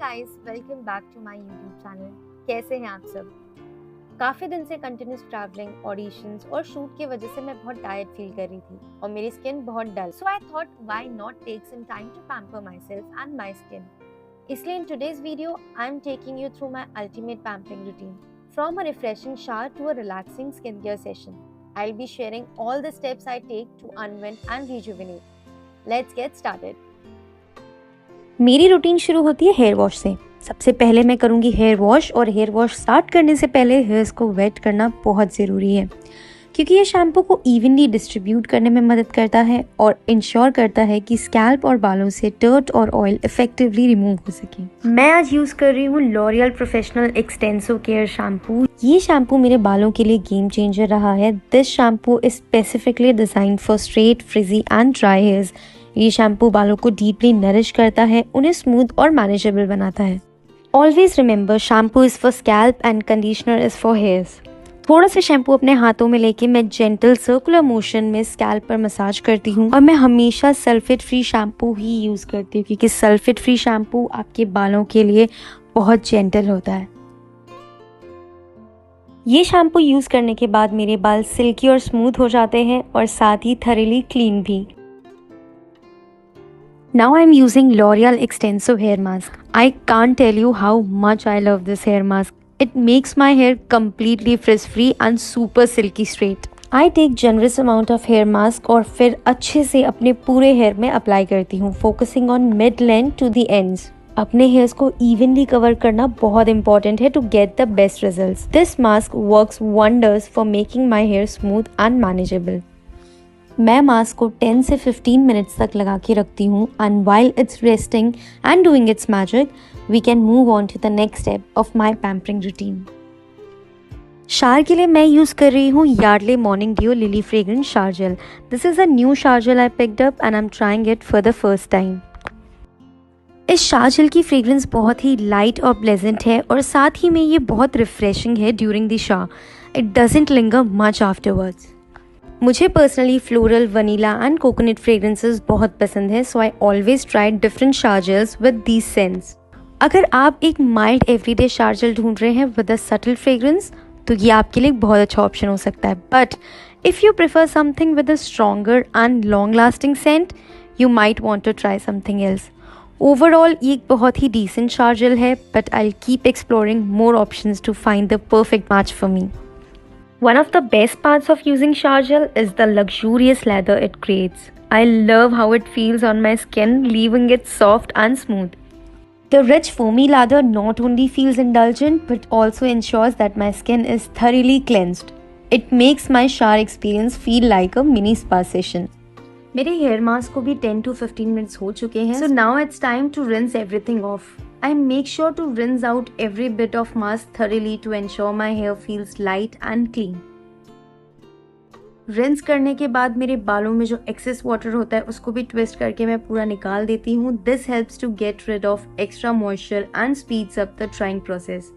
Guys, welcome back to my YouTube channel. कैसे हैं आप सब? काफ़ी दिन से कंटिन्यूस ट्रैवलिंग, ऑडिशंस और शूट की वजह से मैं बहुत टायर्ड फील कर रही थी और मेरी स्किन बहुत dull. So I thought why not take some time to pamper myself and my skin. इसलिए in today's video I am taking you through my ultimate pampering routine, from a refreshing shower to a relaxing skin care session. I'll be sharing all the steps I take to unwind and rejuvenate. Let's get started. मेरी routine शुरू होती है hair wash से। सबसे पहले मैं करूँगी hair wash, और हेयर वॉश स्टार्ट करने से पहले हेयर्स को वेट करना बहुत ज़रूरी है, क्योंकि ये शैम्पू को इवनली डिस्ट्रीब्यूट करने में मदद करता है और इंश्योर करता है कि स्कैल्प और बालों से डर्ट और ऑयल इफेक्टिवली रिमूव हो सके। मैं आज यूज़ कर रही हूँ L'Oréal professional extensive care shampoo. ये शैम्पू मेरे बालों के लिए गेम चेंजर रहा है। This shampoo is specifically designed for straight, फ्रिजी and dry hairs. ये शैम्पू बालों को डीपली नरिश करता है, उन्हें स्मूथ और मैनेजेबल बनाता है। Always remember, shampoo is for scalp and conditioner is for hairs. थोड़ा सा शैम्पू अपने हाथों में लेके मैं जेंटल सर्कुलर मोशन में स्कैल्प पर मसाज करती हूँ, और मैं हमेशा सल्फेट फ्री शैम्पू ही यूज़ करती हूँ, क्योंकि सल्फेट फ्री शैम्पू आपके बालों के लिए बहुत जेंटल होता है। ये शैम्पू यूज़ करने के बाद मेरे बाल सिल्की और स्मूथ हो जाते हैं, और साथ ही थॉरली क्लीन भी। Now I'm using L'Oreal Extensive Hair Mask. I can't tell you how much I love this hair mask. It makes my hair completely frizz-free and super silky straight. I take generous amount of hair mask और फिर अच्छे से अपने पूरे hair में apply करती हूँ, focusing on mid length to the ends. अपने हेयर्स को इवनली कवर करना बहुत इंपॉर्टेंट है to get the best results. This mask works wonders for making my hair smooth and manageable. मैं मास्क को 10 से 15 मिनट्स तक लगा के रखती हूँ, and while it's resting and doing its magic, we can move on to the next step of my pampering routine. Shower के लिए मैं यूज़ कर रही हूँ Yardley morning dew lily fragrance shower gel. This is a new shower gel I picked up and I am trying it for the first time. इस shower gel की fragrance बहुत ही लाइट और प्लेजेंट है, और साथ ही में ये बहुत रिफ्रेशिंग है during the shower. It doesn't linger much afterwards. मुझे personally floral, vanilla and coconut fragrances बहुत पसंद है, so I always try different shower gels with these scents. अगर आप एक माइल्ड एवरीडे शावर जेल ढूंढ रहे हैं विद अ सटल फ्रेग्रेंस, तो ये आपके लिए बहुत अच्छा ऑप्शन हो सकता है. But if you prefer something with a stronger and long lasting scent, you might want to try something else. Overall ये एक बहुत ही डिसेंट शावर जेल है, but I will keep exploring more options to find the perfect match for me. One of the best parts of using shower gel is the luxurious lather it creates. I love how it feels on my skin, leaving it soft and smooth. The rich foamy lather not only feels indulgent but also ensures that my skin is thoroughly cleansed. It makes my shower experience feel like a mini spa session. मेरे hair mask को भी 10 to 15 minutes हो चुके हैं. So now it's time to rinse everything off. I make sure to rinse out every bit of mask thoroughly to ensure my hair feels light and clean. Rinse करने के बाद मेरे बालों में जो एक्सेस वाटर होता है उसको भी ट्विस्ट करके मैं पूरा निकाल देती हूँ. This helps to get rid of extra moisture and speeds up the drying process.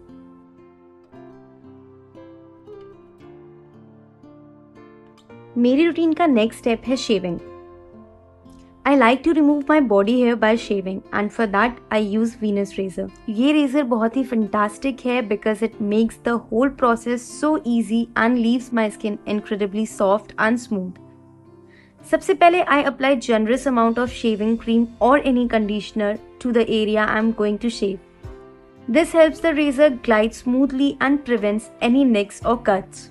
मेरी रूटीन का नेक्स्ट स्टेप है shaving. I like to remove my body hair by shaving, and for that I use Venus razor. ये razor बहुत ही fantastic है because it makes the whole process so easy and leaves my skin incredibly soft and smooth. सबसे पहले I apply generous amount of shaving cream or any conditioner to the area I'm going to shave. This helps the razor glide smoothly and prevents any nicks or cuts.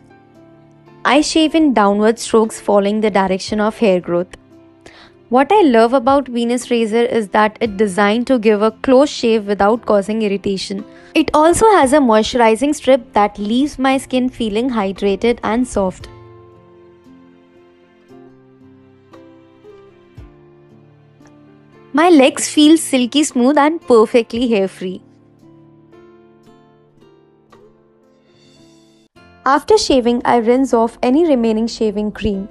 I shave in downward strokes following the direction of hair growth. What I love about Venus razor is that it's designed to give a close shave without causing irritation. It also has a moisturizing strip that leaves my skin feeling hydrated and soft. My legs feel silky smooth and perfectly hair-free. After shaving, I rinse off any remaining shaving cream.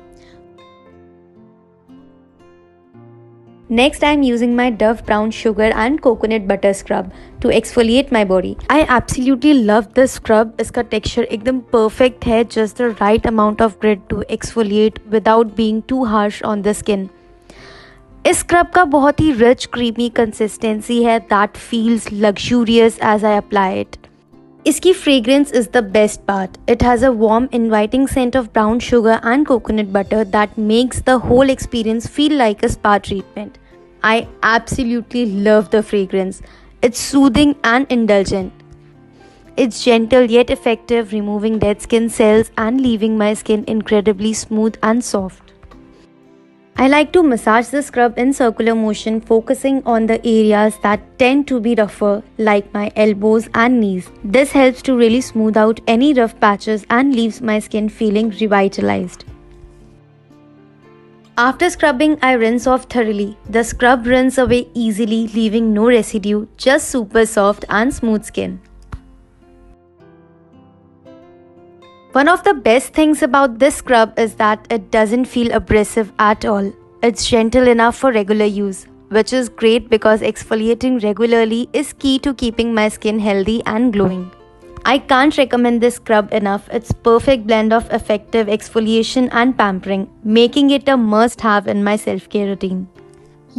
Next, I am using my Dove brown sugar and coconut butter scrub to exfoliate my body. I absolutely love this scrub. इसका texture एकदम perfect है, just the right amount of grit to exfoliate without being too harsh on the skin. इस scrub का बहुत ही rich creamy consistency है that feels luxurious as I apply it. इसकी fragrance is the best part. It has a warm inviting scent of brown sugar and coconut butter that makes the whole experience feel like a spa treatment. I absolutely love the fragrance. It's soothing and indulgent. It's gentle yet effective, removing dead skin cells and leaving my skin incredibly smooth and soft. I like to massage the scrub in circular motion, focusing on the areas that tend to be rougher, like my elbows and knees. This helps to really smooth out any rough patches and leaves my skin feeling revitalized. After scrubbing, I rinse off thoroughly. The scrub runs away easily, leaving no residue, just super soft and smooth skin. One of the best things about this scrub is that it doesn't feel abrasive at all. It's gentle enough for regular use, which is great because exfoliating regularly is key to keeping my skin healthy and glowing. I can't recommend this scrub enough. It's perfect blend of effective exfoliation and pampering, making it a must-have in my self-care routine.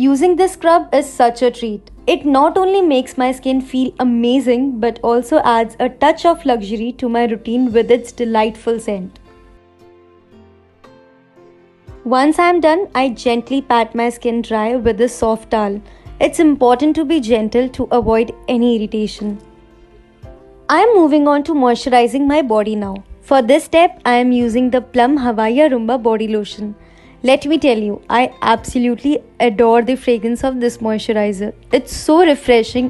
Using this scrub is such a treat. It not only makes my skin feel amazing, but also adds a touch of luxury to my routine with its delightful scent. Once I'm done, I gently pat my skin dry with a soft towel. It's important to be gentle to avoid any irritation. I am moving on to moisturizing my body now. For this step, I am using the Plum Hawaii Rumba Body Lotion. Let me tell you, I absolutely adore the fragrance of this moisturizer. It's so refreshing.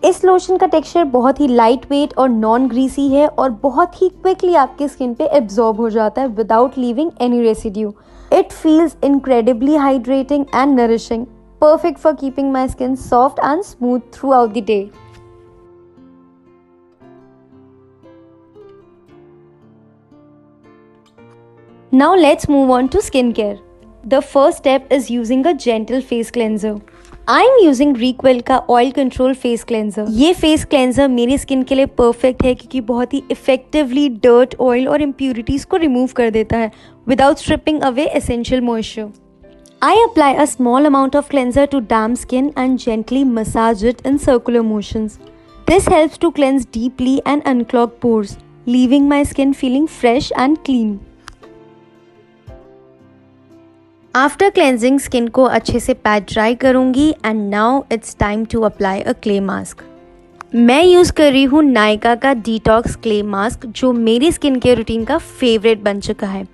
इस lotion का texture बहुत ही light weight और non greasy है और बहुत ही quickly आपके skin पे एब्जॉर्ब हो जाता है without leaving any residue. It feels incredibly hydrating and nourishing. Perfect for keeping my skin soft and smooth throughout the day. Now let's move on to skincare. The first step is using a gentle face cleanser. I'm using Requel का oil control face cleanser. ये face cleanser मेरी skin के लिए perfect है क्योंकि बहुत ही effectively dirt, oil और इम्प्यूरिटीज को रिमूव कर देता है without stripping away essential moisture. I apply a small amount of cleanser to damp skin and gently massage it in circular motions. This helps to cleanse deeply and unclog pores, leaving my skin feeling fresh and clean. After cleansing, skin को अच्छे से PAT dry करूँगी and now it's time to apply a clay mask. मैं use कर रही हूँ नायका का detox clay mask जो मेरी स्किन केयर रूटीन का फेवरेट बन चुका है.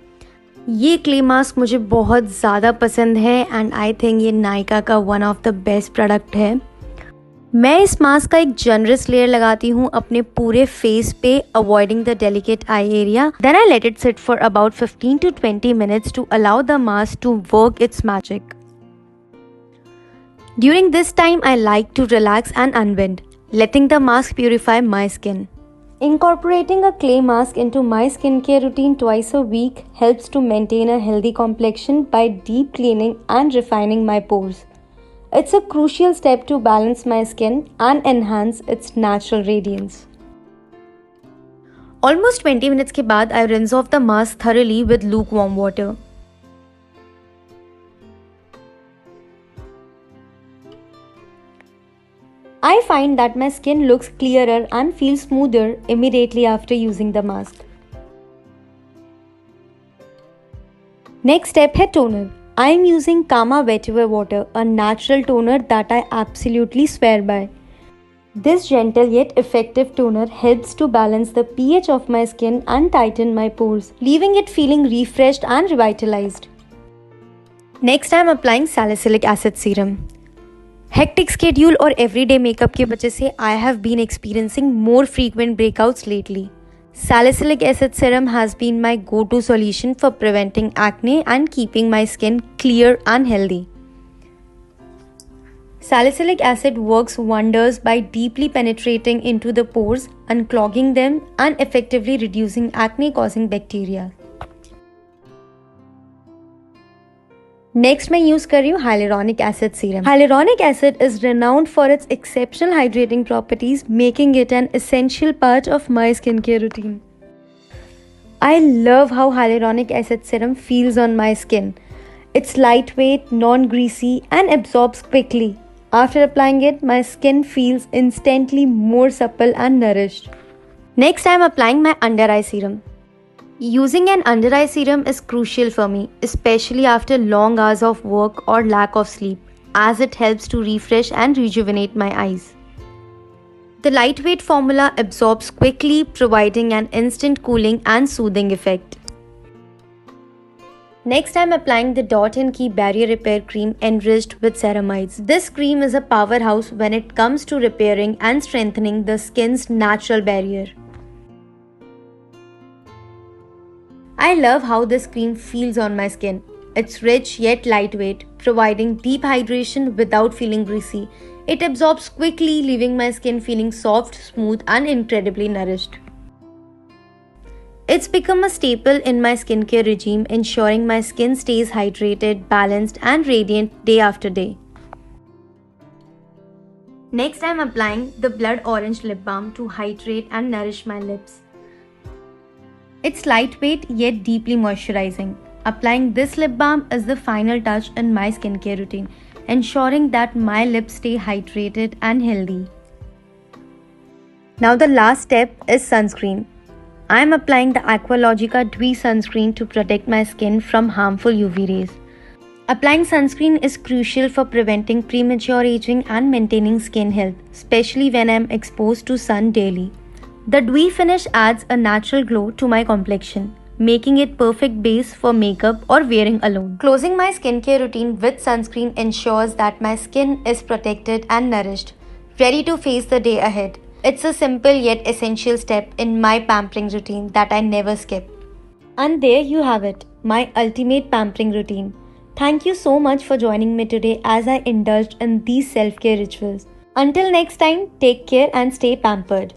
ये क्ले मास्क मुझे बहुत ज़्यादा पसंद है एंड आई थिंक ये नायका का one of the best product है. मैं इस मास्क का एक जनरस लेयर लगाती हूँ अपने पूरे फेस पे, avoiding the delicate eye area. Then I let it sit for about 15 to 20 minutes to allow the mask to work its magic. During this time I like to relax and unwind, letting the mask purify my skin. Incorporating a clay mask into my skincare routine twice a week helps to maintain a healthy complexion by deep cleaning and refining my pores. It's a crucial step to balance my skin and enhance its natural radiance. Almost 20 minutes के बाद I rinse off the mask thoroughly with lukewarm water. I find that my skin looks clearer and feels smoother immediately after using the mask. Next step है toner. I am using Kama Vetiver Water, a natural toner that I absolutely swear by. This gentle yet effective toner helps to balance the pH of my skin and tighten my pores, leaving it feeling refreshed and revitalized. Next I am applying salicylic acid serum. Hectic schedule और everyday makeup की वजह से I have been experiencing more frequent breakouts lately. Salicylic acid serum has been my go-to solution for preventing acne and keeping my skin clear and healthy. Salicylic acid works wonders by deeply penetrating into the pores, unclogging them and effectively reducing acne-causing bacteria. Next मैं use कर रही हूँ hyaluronic acid serum. Hyaluronic acid is renowned for its exceptional hydrating properties, making it an essential part of my skincare routine. I love how hyaluronic acid serum feels on my skin. It's lightweight, non-greasy and absorbs quickly. After applying it, my skin feels instantly more supple and nourished. Next, I am applying my under eye serum. Using an under eye serum is crucial for me, especially after long hours of work or lack of sleep, as it helps to refresh and rejuvenate my eyes. The lightweight formula absorbs quickly, providing an instant cooling and soothing effect. Next, I am applying the Dot & Key Barrier Repair Cream enriched with ceramides. This cream is a powerhouse when it comes to repairing and strengthening the skin's natural barrier. I love how this cream feels on my skin. It's rich yet lightweight, providing deep hydration without feeling greasy. It absorbs quickly, leaving my skin feeling soft, smooth, and incredibly nourished. It's become a staple in my skincare regime, ensuring my skin stays hydrated, balanced, and radiant day after day. Next, I am applying the Blood Orange Lip Balm to hydrate and nourish my lips. It's lightweight yet deeply moisturizing. Applying this lip balm is the final touch in my skincare routine, ensuring that my lips stay hydrated and healthy. Now the last step is sunscreen. I am applying the Aqualogica Dewy Sunscreen to protect my skin from harmful UV rays. Applying sunscreen is crucial for preventing premature aging and maintaining skin health, especially when I am exposed to sun daily. The dewy finish adds a natural glow to my complexion, making it perfect base for makeup or wearing alone. Closing my skincare routine with sunscreen ensures that my skin is protected and nourished, ready to face the day ahead. It's a simple yet essential step in my pampering routine that I never skip. And there you have it, my ultimate pampering routine. Thank you so much for joining me today as I indulged in these self-care rituals. Until next time, take care and stay pampered.